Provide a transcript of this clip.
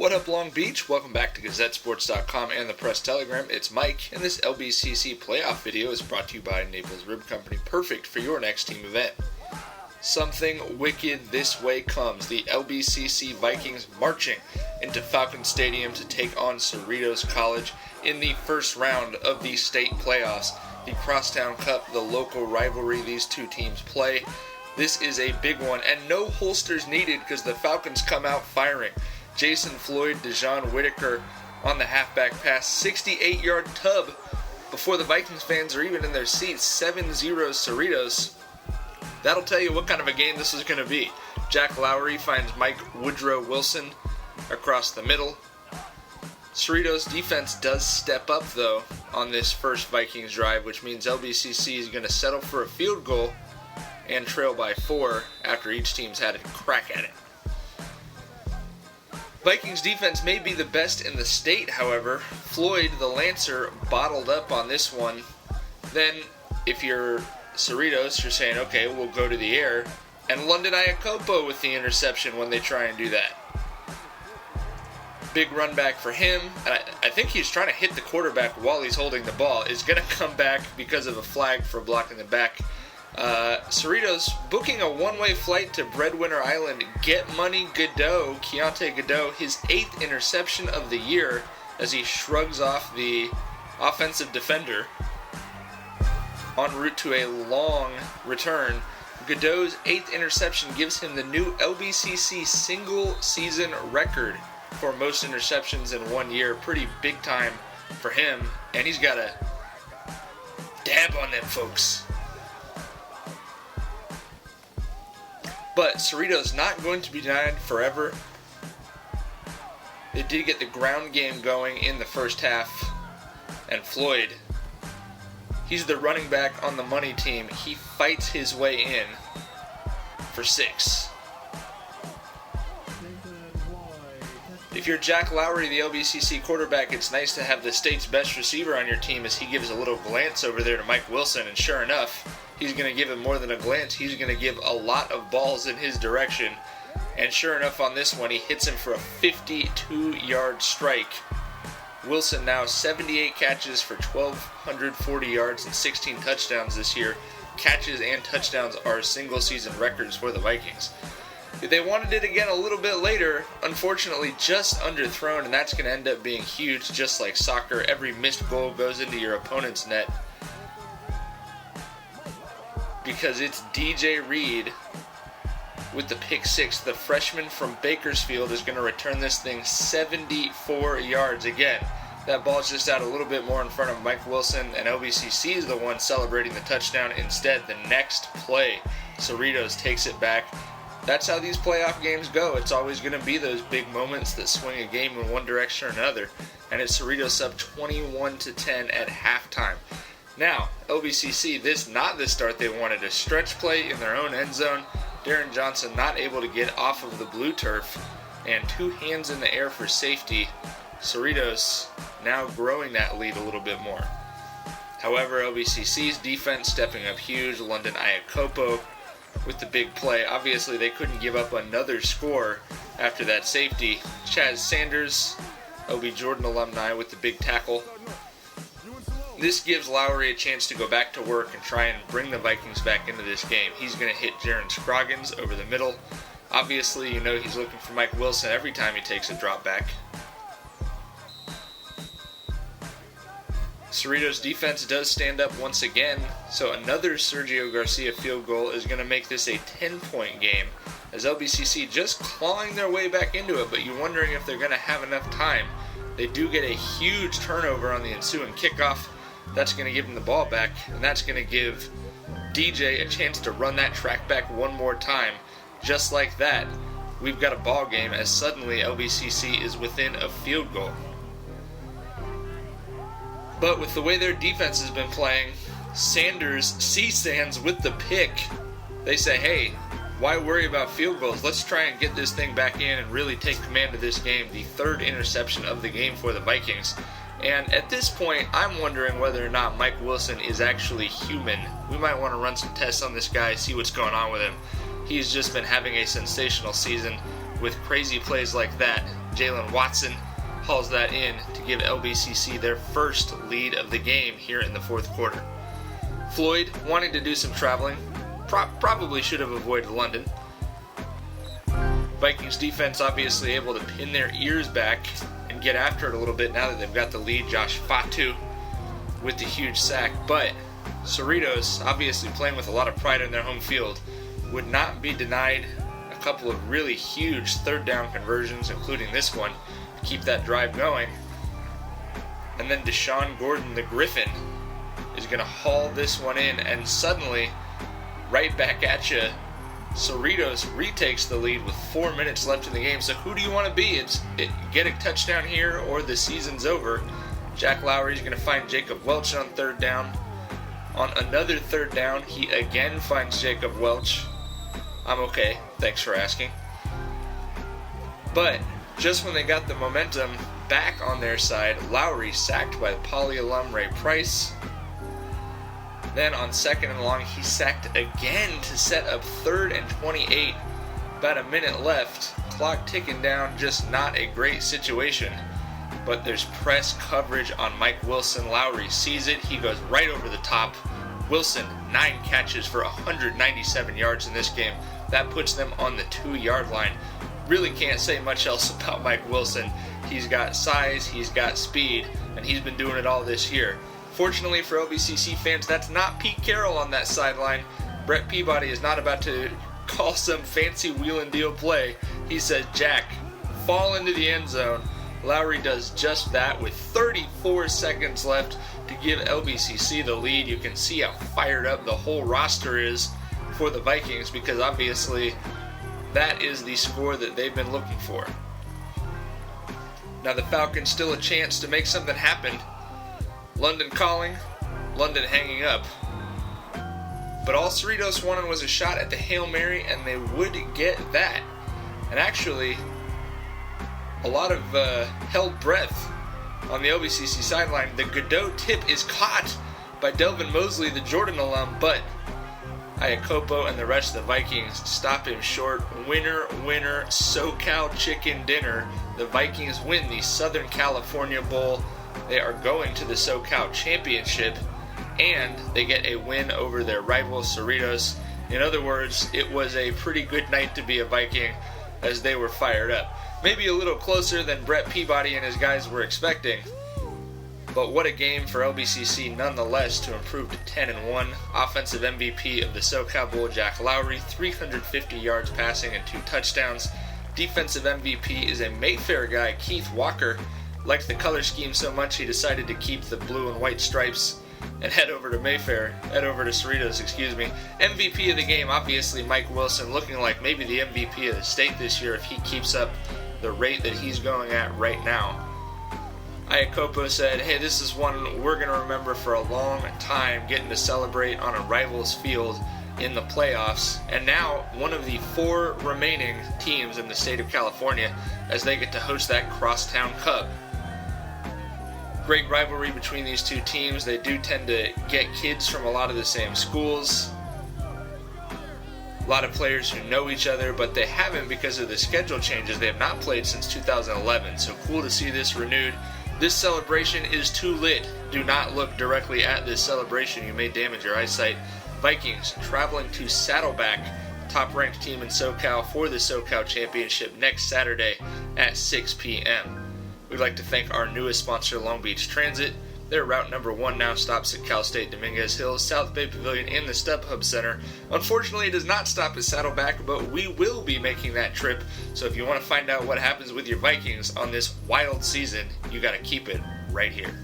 What up, Long Beach? Welcome back to GazetteSports.com and the Press Telegram. It's Mike, and this LBCC playoff video is brought to you by Naples Rib Company, perfect for your next team event. Something wicked this way comes. The LBCC Vikings marching into Falcon Stadium to take on Cerritos College in the first round of the state playoffs. The Crosstown Cup, the local rivalry these two teams play. This is a big one, and no holsters needed because the Falcons come out firing. Jason Floyd, Dejon Whitaker on the halfback pass, 68-yard tub before the Vikings fans are even in their seats, 7-0 Cerritos. That'll tell you what kind of a game this is going to be. Jack Lowry finds Mike Woodrow Wilson across the middle. Cerritos defense does step up, though, on this first Vikings drive, which means LBCC is going to settle for a field goal and trail by 4 after each team's had a crack at it. Vikings defense may be the best in the state, however. Floyd, the Lancer, bottled up on this one. Then, if you're Cerritos, you're saying, okay, we'll go to the air. And London Iacopo with the interception when they try and do that. Big run back for him. And I think he's trying to hit the quarterback while he's holding the ball. Is going to come back because of a flag for blocking the back. Cerritos booking a one-way flight to Breadwinner Island. Get money Godot, Keontae Godot, his 8th interception of the year as he shrugs off the offensive defender en route to a long return. Godot's 8th interception gives him the new LBCC single-season record for most interceptions in 1 year. Pretty big time for him, and he's got to dab on them folks. But Cerritos not going to be denied forever. They did get the ground game going in the first half. And Floyd, he's the running back on the money team. He fights his way in for 6. If you're Jack Lowry, the LBCC quarterback, it's nice to have the state's best receiver on your team as he gives a little glance over there to Mike Wilson. And sure enough, he's going to give him more than a glance. He's going to give a lot of balls in his direction. And sure enough, on this one, he hits him for a 52-yard strike. Wilson now 78 catches for 1,240 yards and 16 touchdowns this year. Catches and touchdowns are single-season records for the Vikings. They wanted it again a little bit later, unfortunately just underthrown, and that's going to end up being huge. Just like soccer, every missed goal goes into your opponent's net. Because it's DJ Reed with the pick 6. The freshman from Bakersfield is going to return this thing 74 yards. Again, that ball's just out a little bit more in front of Mike Wilson, and LBCC is the one celebrating the touchdown. Instead, the next play, Cerritos takes it back. That's how these playoff games go. It's always going to be those big moments that swing a game in one direction or another. And it's Cerritos up 21-10 at halftime. Now, LBCC, this not the start they wanted. A stretch play in their own end zone. Darren Johnson not able to get off of the blue turf. And 2 hands in the air for safety. Cerritos now growing that lead a little bit more. However, LBCC's defense stepping up huge. London Iacopo with the big play. Obviously, they couldn't give up another score after that safety. Chaz Sanders, OB Jordan alumni, with the big tackle. This gives Lowry a chance to go back to work and try and bring the Vikings back into this game. He's going to hit Jaron Scroggins over the middle. Obviously, you know he's looking for Mike Wilson every time he takes a drop back. Cerritos' defense does stand up once again, so another Sergio Garcia field goal is going to make this a 10-point game, as LBCC just clawing their way back into it, but you're wondering if they're going to have enough time. They do get a huge turnover on the ensuing kickoff. That's going to give them the ball back, and that's going to give DJ a chance to run that track back one more time. Just like that, we've got a ball game as suddenly LBCC is within a field goal. But with the way their defense has been playing, Sanders, C-Sands with the pick, they say, hey, why worry about field goals? Let's try and get this thing back in and really take command of this game. The 3rd interception of the game for the Vikings. And at this point, I'm wondering whether or not Mike Wilson is actually human. We might want to run some tests on this guy, see what's going on with him. He's just been having a sensational season with crazy plays like that. Jalen Watson hauls that in to give LBCC their first lead of the game here in the fourth quarter. Floyd, wanting to do some traveling, probably should have avoided London. Vikings defense obviously able to pin their ears back and get after it a little bit now that they've got the lead. Josh Fatu with the huge sack, but Cerritos, obviously playing with a lot of pride in their home field, would not be denied a couple of really huge third down conversions, including this one, to keep that drive going. And then Deshaun Gordon, the Griffin, is going to haul this one in, and suddenly, right back at you, Cerritos retakes the lead with 4 minutes left in the game. So who do you want to be? Get a touchdown here or the season's over. Jack Lowry's going to find Jacob Welch on third down. On another third down, he again finds Jacob Welch. I'm okay, thanks for asking. But just when they got the momentum back on their side, Lowry sacked by Poly alum Ray Price. Then on second and long, he sacked again to set up 3rd and 28. About a minute left. Clock ticking down, just not a great situation. But there's press coverage on Mike Wilson. Lowry sees it. He goes right over the top. Wilson, 9 catches for 197 yards in this game. That puts them on the 2-yard line. Really can't say much else about Mike Wilson. He's got size, he's got speed, and he's been doing it all this year. Fortunately for LBCC fans, that's not Pete Carroll on that sideline. Brett Peabody is not about to call some fancy wheel and deal play. He says, Jack, fall into the end zone. Lowry does just that with 34 seconds left to give LBCC the lead. You can see how fired up the whole roster is for the Vikings, because obviously that is the score that they've been looking for. Now the Falcons still a chance to make something happen. London calling, London hanging up. But all Cerritos wanted was a shot at the Hail Mary, and they would get that. And actually, a lot of held breath on the LBCC sideline. The Godot tip is caught by Delvin Mosley, the Jordan alum, but Iacopo and the rest of the Vikings stop him short. Winner, winner, SoCal chicken dinner. The Vikings win the Southern California Bowl. They are going to the SoCal Championship, and they get a win over their rival Cerritos. In other words, it was a pretty good night to be a Viking, as they were fired up. Maybe a little closer than Brett Peabody and his guys were expecting, but what a game for LBCC nonetheless to improve to 10-1. Offensive MVP of the SoCal Bowl, Jack Lowry, 350 yards passing and 2 touchdowns. Defensive MVP is a Mayfair guy, Keith Walker. Liked the color scheme so much he decided to keep the blue and white stripes and head over to Cerritos, MVP of the game, obviously Mike Wilson, looking like maybe the MVP of the state this year if he keeps up the rate that he's going at right now. Iacopo said, hey, this is one we're going to remember for a long time, getting to celebrate on a rival's field in the playoffs, and now one of the 4 remaining teams in the state of California as they get to host that Crosstown Cup. Great rivalry between these two teams. They do tend to get kids from a lot of the same schools. A lot of players who know each other, but they haven't because of the schedule changes. They have not played since 2011, so cool to see this renewed. This celebration is too lit. Do not look directly at this celebration. You may damage your eyesight. Vikings traveling to Saddleback, top-ranked team in SoCal, for the SoCal Championship next Saturday at 6 p.m. We'd like to thank our newest sponsor, Long Beach Transit. Their route number 1 now stops at Cal State Dominguez Hills, South Bay Pavilion, and the StubHub Center. Unfortunately, it does not stop at Saddleback, but we will be making that trip. So if you want to find out what happens with your Vikings on this wild season, you got to keep it right here.